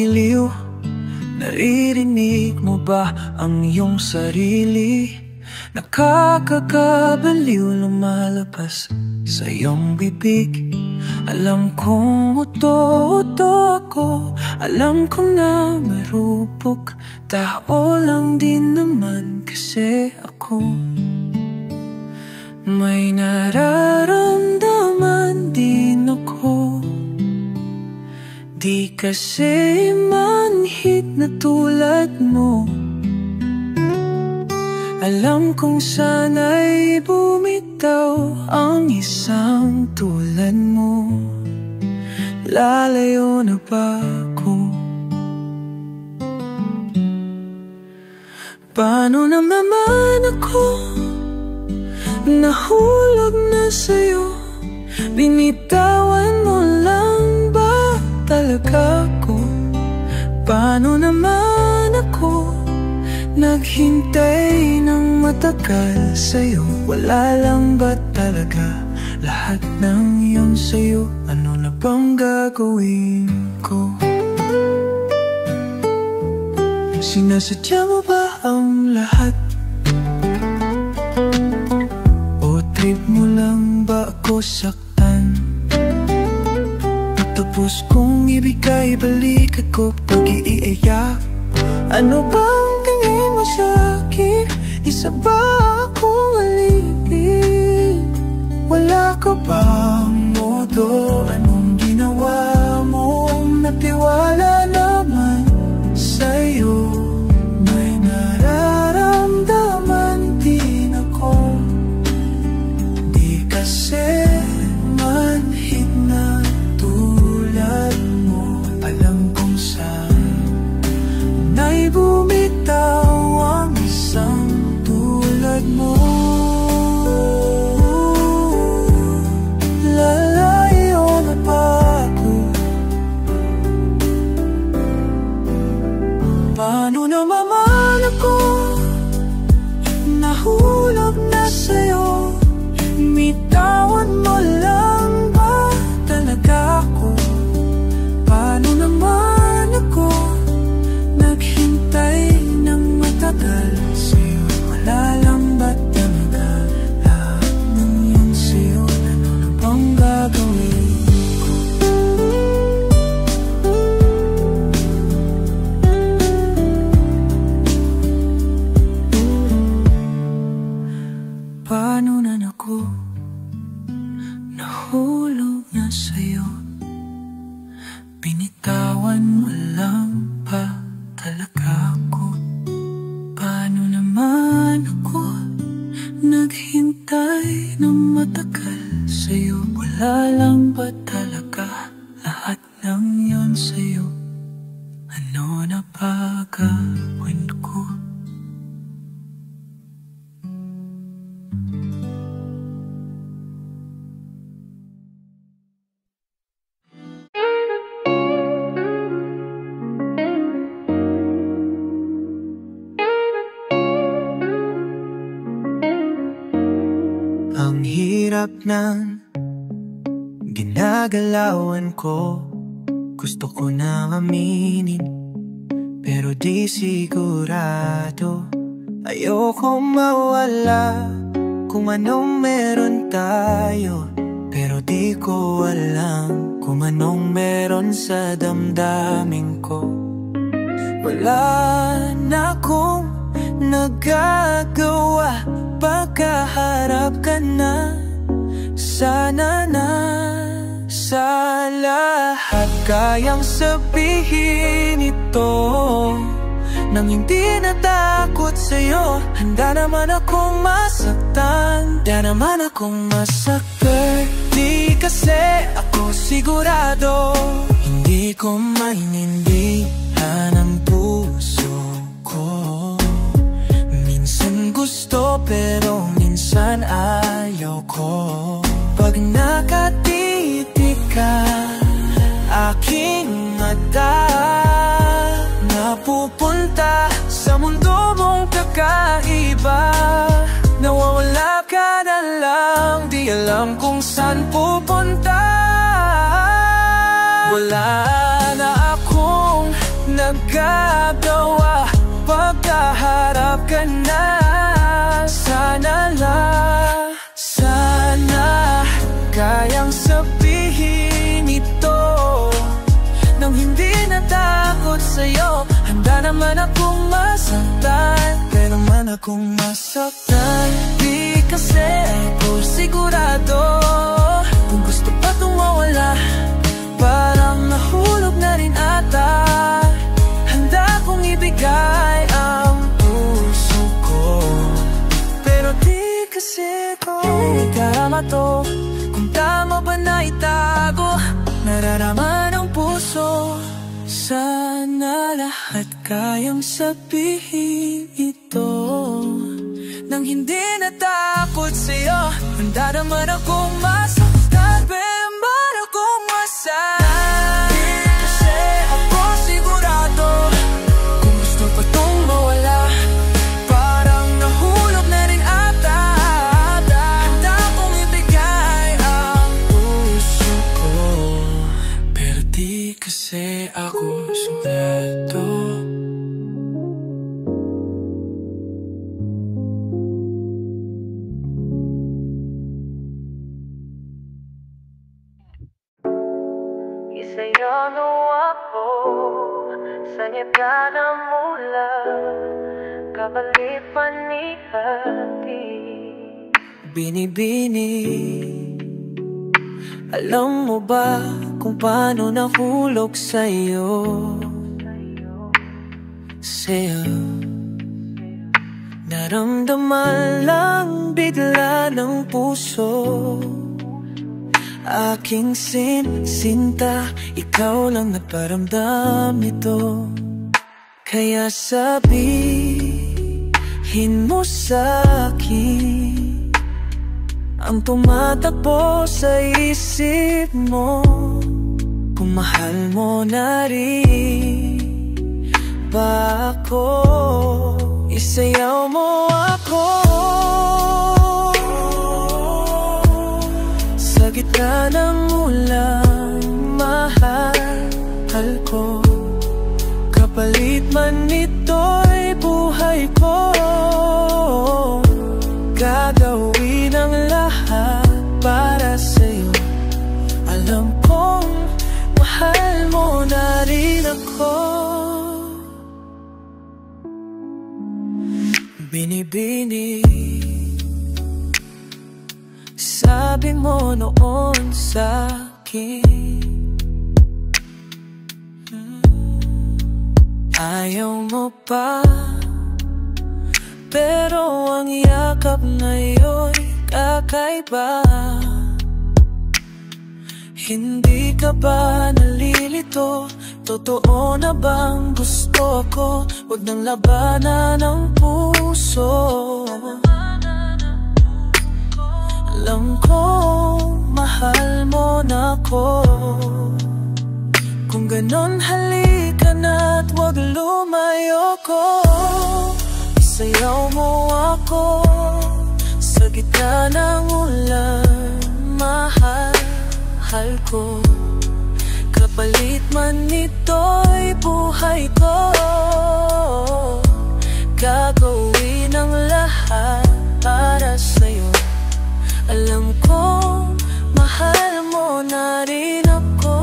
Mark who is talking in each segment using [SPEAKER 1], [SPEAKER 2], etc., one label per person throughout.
[SPEAKER 1] giliw. Naririnig mo ba ang iyong sarili? Nakakakabaliw lumalabas sa iyong bibig. Alam kong uto-uto ako, alam kong na marupok. Tao lang din naman kasi ako. May nararamdaman din ako. Di kasi manhid na tulad mo. Alam kong sana'y bumitaw ang isang tulad mo. Lalayo na ba ako? Paano naman ako nahulog na sa'yo? Binitawan mo lang ba talaga ako? Paano naman ako naghintay ng matagal sa'yo? Wala lang ba talaga lahat ng iyon sa'yo? Ano na bang gagawin ko? Sinasadya mo ba ang lahat? O trip mo lang ba ako saktan? Tapos kong ibigay balikat ko pag-iiyak. Ano bang tingin mo sa'kin? Isa ba akong alipin? Wala ka bang modo? Anong ginawa mo? Natiwala naman sa'yo. May nararamdaman din ako. Di kasi manhid na tulad mo. Alam kong sana'y bumitaw ang isang tulad mo. Lalayo na ba ako? Paano naman ako nahulog na sa'yo? Bitawan mo lang ba talaga ako? Paano naman ako naghintay ng matagal sa'yo? Wala lang ba talaga lahat ng yun sa'yo? Ano na bang gagawin ko? Paano na ako nahulog na sa'yo? Binitawan mo lang ba talaga ako? Paano naman ako naghintay ng matagal sa'yo? Wala lang ba talaga lahat ng yun sa'yo? Ano na ba gagawin ko? Ang hirap ng ginagalawan ko. Gusto ko na aminin, pero di sigurado. Ayoko mawala kung anong meron tayo, pero di ko alam kung anong meron sa damdamin ko. Wala na akong nagagawa, pagkaharap ka na. Sana na sa lahat kayang sabihin ito, nang hindi natakot sa'yo. Handa naman akong masaktan, handa naman akong masaktan. Di kasi ako sigurado, hindi ko maintindihan ang puso ko. Minsan gusto pero minsan ayaw ko. Pag nakatitig ka, aking mata napupunta sa mundo mong kakaiba. Nawawala ka na lang, di alam kung saan pupunta. Wala na akong magagawa pagkaharap ka na. Sana kayang sabihin ito nang hindi natakot sa'yo. Handa naman akong masaktan, kaya naman akong masaktan. Di kasi ako sigurado kung gusto pa itong mawala, parang nahulog na rin ata. Handa kong ibigay ang puso ko, pero di kasi ko ikarama to kung tama ba na itago nararaman ang puso. Sana lahat kayang sabihin ito nang hindi natakot sa'yo. Handa naman akong masaktan, pero man akong masaktan. Kasi ako sigurado kung gusto pa itong mawala, parang nahulog na rin ata. Handa kong ibigay ang puso ko, pero di kasi ako sigurado. Isayaw mo ako sa niyaga na mula, kapalit man ni hati. Binibini, alam mo ba kung paano nahulog sa'yo? Naramdaman lang bigla ng puso, aking sinta, ikaw lang nagparamdam nito. Kaya sabihin mo sa'kin ang tumatakbo sa isip mo, kung mahal mo na rin ba ako. Isayaw mo ako sa gitna ng ulan, mahal ko. Kapalit man nito'y buhay ko, gagawin ang lahat para sa'yo. Alam kong mahal mo na rin ako. Binibini, sabi mo noon sa'kin, ayaw mo pa, pero ang yakap ngayon kakaiba. Hindi ka ba nalilito? Totoo na bang gusto ko? Huwag nang labanan ng puso. Alam ko mahal mo na ko. Kung ganon halika na't huwag lumayo ko. Isayaw mo ako sa gitna ng ulan, mahal ko. Kapalit man nito'y buhay ko, gagawin ang lahat para sa'yo. Alam ko mahal mo na rin ako.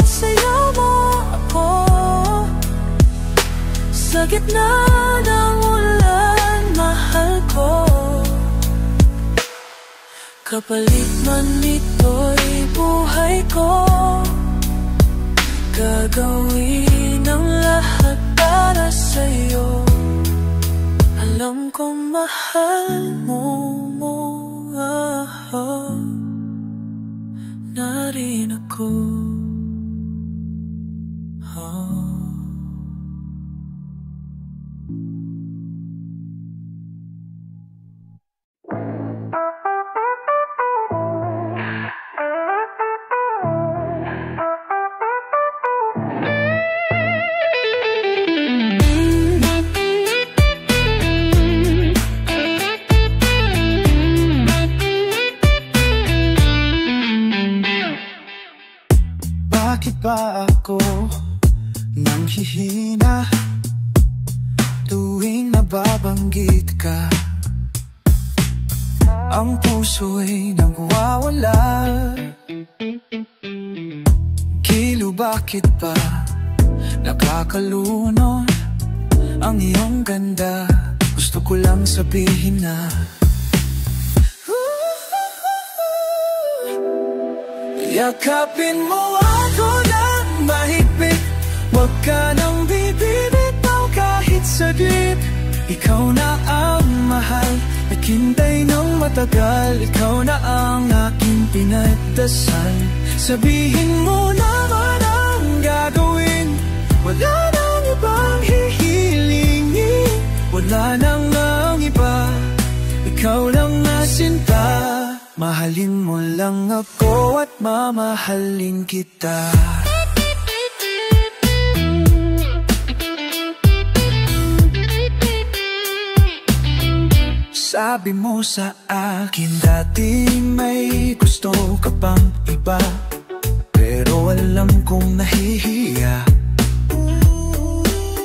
[SPEAKER 1] Sayaw mo ako sa gitna ng ulan, mahal ko. Kapalit man nito'y buhay ko, gagawin ang lahat para sa'yo. Alam kong mahal mo na rin ako. nang hihina tuwing nababanggit ka. Ang puso'y nagwawala. Kilo, bakit ba nakakalunod ang iyong ganda? Gusto ko lang sabihin na yakapin mo ako ng mahigpit. Huwag ka nang bibitaw kahit saglit. Ikaw na ang mahal, naghintay ng matagal. Ikaw na ang aking pinagdasal. Sabihin mo naman ang gagawin. Wala nang ibang hihilingin. Wala nang ang iba. Ikaw lang na sinta. Mahalin mo lang ako at mamahalin kita. Sabi mo sa akin dati may gusto ka pang iba, pero alam kong nahihiya.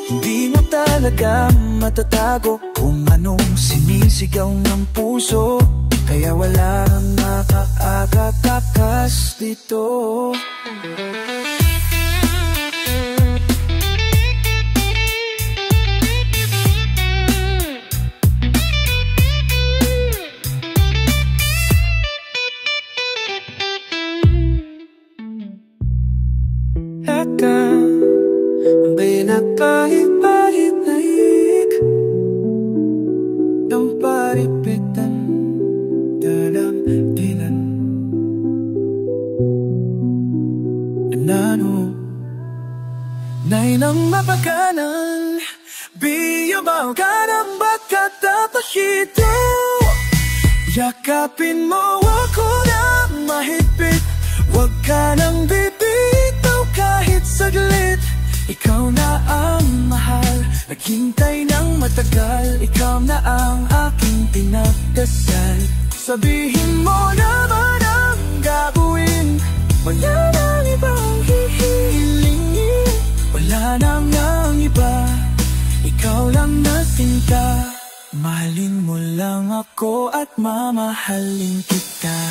[SPEAKER 1] Hindi mo talaga matatago kung anong sinisigaw ng puso, kaya wala nang makakatakas dito. Ang pinakahit-pahit-naik ng paripitan dalamdinan. Nanano nay nang mapaganan, biyabaw ka ng bakat napahito. Yakapin mo ako na mahigpit. Huwag ka nang bibitaw kahit saglit. Ikaw na ang mahal, naghintay ng matagal. Ikaw na ang aking pinagdasal. Sabihin mo naman ang gagawin. Wala nang ibang hihilingin. Wala nang ang iba. Ikaw lang na sinta. Mahalin mo lang ako at mamahalin kita.